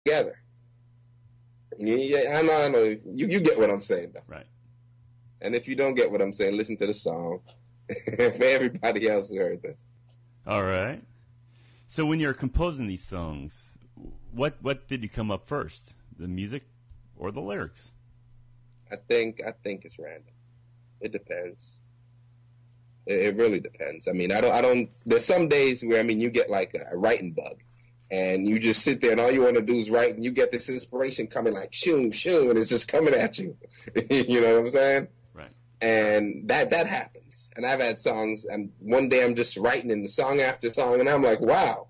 together. Yeah, I know. You get what I'm saying, though. Right. And if you don't get what I'm saying, listen to the song. For everybody else who heard this. All right. So when you're composing these songs, what did you come up first? The music or the lyrics? I think it's random. It depends. It really depends. I mean, I don't. There's some days where you get like a writing bug, and you just sit there and all you want to do is write, and you get this inspiration coming like shoo shoo, and it's just coming at you. You know what I'm saying? Right. And that happens. And I've had songs, and one day I'm just writing in the song after song, and I'm like, wow.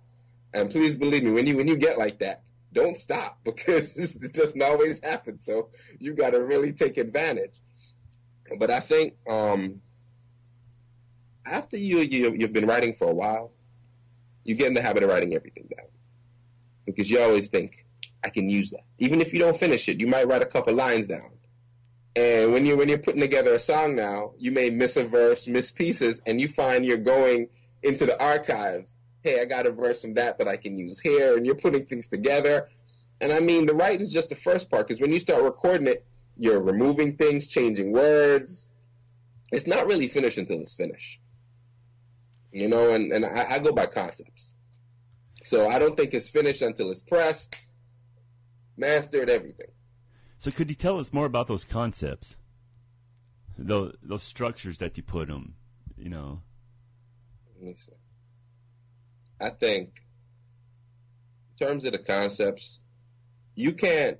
And please believe me, when you get like that, don't stop, because it doesn't always happen. So you got to really take advantage. But I think after you've been writing for a while, you get in the habit of writing everything down, because you always think, I can use that. Even if you don't finish it, you might write a couple lines down. And when you're putting together a song now, you may miss a verse, miss pieces, and you find you're going into the archives. Hey, I got a verse from that I can use here, and you're putting things together. And I mean, the writing is just the first part, because when you start recording it, you're removing things, changing words. It's not really finished until it's finished. You know, and I go by concepts. So I don't think it's finished until it's pressed, mastered, everything. So could you tell us more about those concepts, those structures that you put them, you know? Let me see. I think, in terms of the concepts, you can't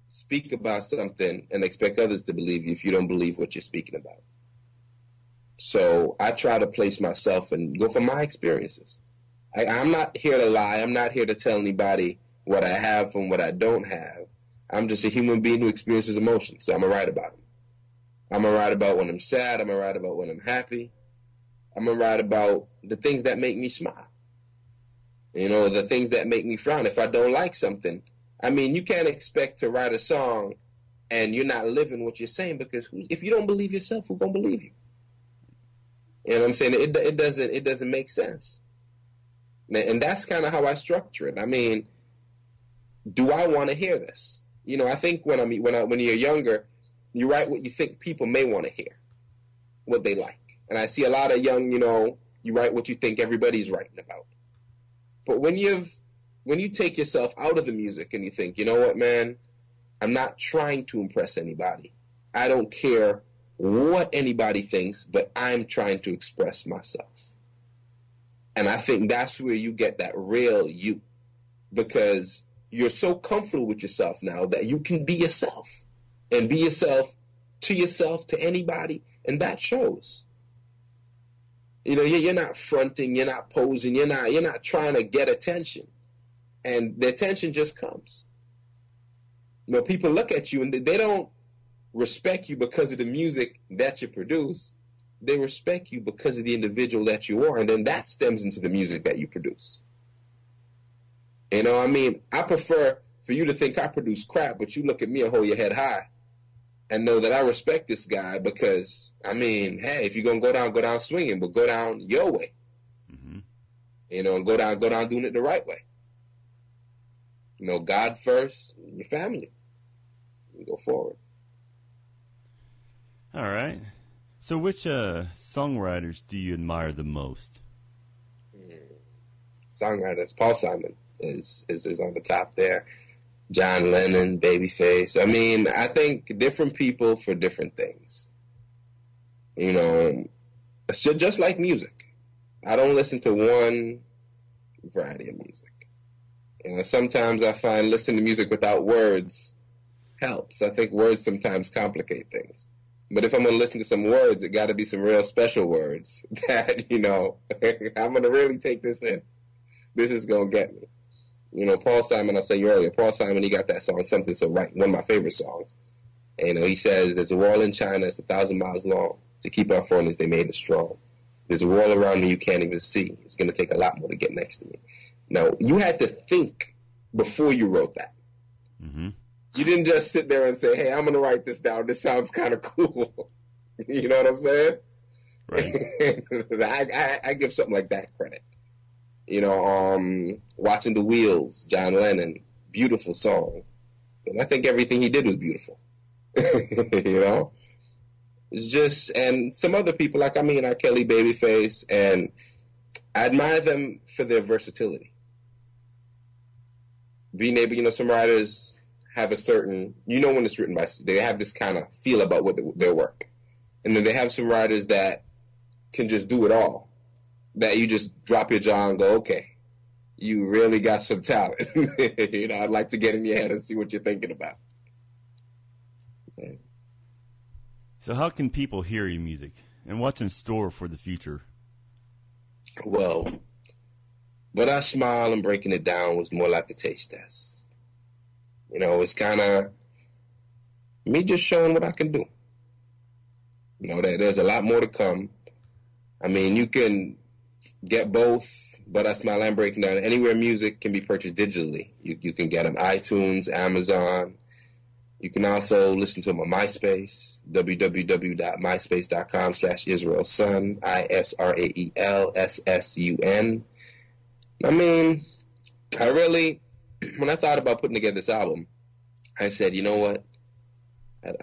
speak about something and expect others to believe you if you don't believe what you're speaking about. So I try to place myself and go from my experiences. I'm not here to lie. I'm not here to tell anybody what I have and what I don't have. I'm just a human being who experiences emotions, so I'm going to write about them. I'm going to write about when I'm sad. I'm going to write about when I'm happy. I'm going to write about the things that make me smile. You know, the things that make me frown. If I don't like something, I mean, you can't expect to write a song and you're not living what you're saying, because if you don't believe yourself, who's going to believe you? You know what I'm saying? It doesn't make sense. And that's kind of how I structure it. I mean, do I want to hear this? You know, I think when you're younger, you write what you think people may want to hear, what they like. And I see a lot of young, you know, you write what you think everybody's writing about. But when you take yourself out of the music and you think, you know what, man, I'm not trying to impress anybody. I don't care what anybody thinks, but I'm trying to express myself. And I think that's where you get that real you, because you're so comfortable with yourself now that you can be yourself and be yourself to anybody, and that shows. You know, you're not fronting, you're not posing, you're not trying to get attention, and the attention just comes. You know, people look at you and they don't respect you because of the music that you produce. They respect you because of the individual that you are, and then that stems into the music that you produce. You know, I mean, I prefer for you to think I produce crap, but you look at me and hold your head high and know that I respect this guy, because, I mean, hey, if you're going to go down swinging, but go down your way. Mm-hmm. You know, and go down doing it the right way. You know, God first, your family. You go forward. All right. So which songwriters do you admire the most? Songwriters, Paul Simon is on the top there. John Lennon, Babyface. I mean, I think different people for different things. You know, it's just like music. I don't listen to one variety of music. You know, sometimes I find listening to music without words helps. I think words sometimes complicate things. But if I'm going to listen to some words, it got to be some real special words that, you know, I'm going to really take this in. This is going to get me. You know, Paul Simon, I said you earlier, Paul Simon, he got that song, Something So Right, one of my favorite songs. And, you know, he says, there's a wall in China that's 1,000 miles long. To keep our foreigners, they made it strong. There's a wall around me you can't even see. It's going to take a lot more to get next to me. Now, you had to think before you wrote that. Mm-hmm. You didn't just sit there and say, hey, I'm going to write this down. This sounds kind of cool. You know what I'm saying? Right. I give something like that credit. You know, Watching the Wheels, John Lennon, beautiful song. And I think everything he did was beautiful. You know? It's just, and some other people, like, R. Kelly, Babyface, and I admire them for their versatility. Being able, some writers have a certain, when it's written by, they have this kind of feel about their work. And then they have some writers that can just do it all. That you just drop your jaw and go, okay, you really got some talent. I'd like to get in your head and see what you're thinking about. Yeah. So how can people hear your music? And what's in store for the future? Well, But I Smile and Breaking It Down was more like a taste test. It's kind of me just showing what I can do. There's a lot more to come. You can get both But I Smile and Breaking Down anywhere music can be purchased digitally. You can get them ITunes, Amazon. You can also listen to them on MySpace, www.myspace.com/IsraelSun, IsraelSsun. When I thought about putting together this album, I said, you know what?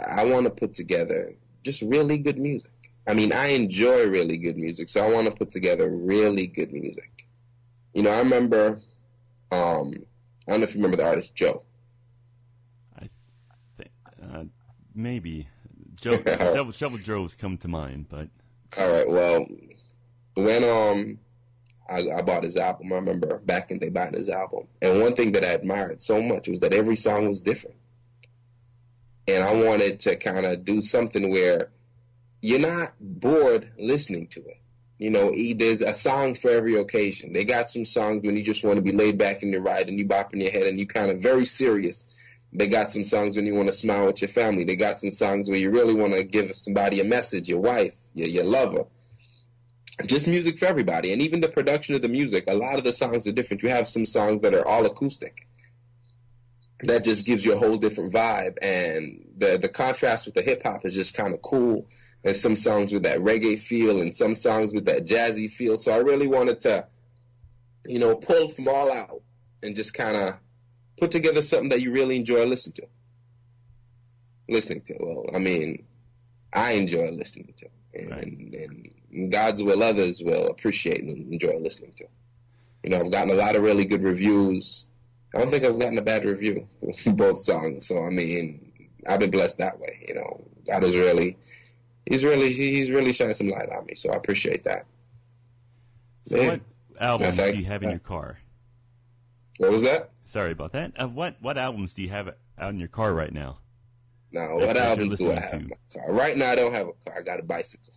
I want to put together just really good music. I enjoy really good music, so I want to put together really good music. I remember, I don't know if you remember the artist Joe. Maybe. Joe, several Joes come to mind, but... All right, well, when I bought his album, I remember back in the day buying his album, and one thing that I admired so much was that every song was different. And I wanted to kind of do something where you're not bored listening to it. There's a song for every occasion. They got some songs when you just want to be laid back in your ride and you bopping your head and you kind of very serious. They got some songs when you want to smile with your family. They got some songs where you really want to give somebody a message, your wife, your lover. Just music for everybody. And even the production of the music, a lot of the songs are different. You have some songs that are all acoustic. That just gives you a whole different vibe. And the contrast with the hip-hop is just kind of cool. And some songs with that reggae feel and some songs with that jazzy feel. So I really wanted to, pull from all out and just kind of put together something that you really enjoy listening to. Well, I enjoy listening to. And God's will, others will appreciate and enjoy listening to. I've gotten a lot of really good reviews. I don't think I've gotten a bad review for both songs. So, I've been blessed that way. God is really, he's really shining some light on me. So I appreciate that. So what albums do you have in your car? What was that? Sorry about that. What albums do you have out in your car right now? No, what albums do I have in my car? Right now, I don't have a car. I got a bicycle.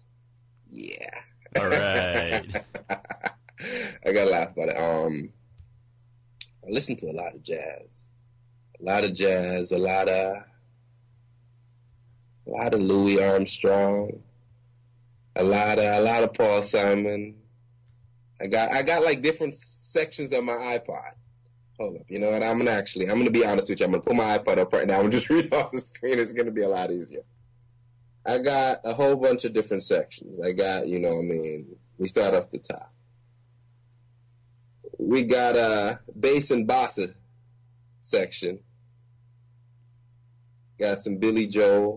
Yeah. All right. I got to laugh about it. I listen to a lot of jazz. A lot of Louis Armstrong. A lot of Paul Simon. I got like different sections of my iPod. Hold up, you know what? I'm gonna be honest with you. I'm gonna put my iPod up right now and just read off the screen. It's gonna be a lot easier. I got a whole bunch of different sections. I got, we start off the top. We got a bass and bossa section. Got some Billy Joel.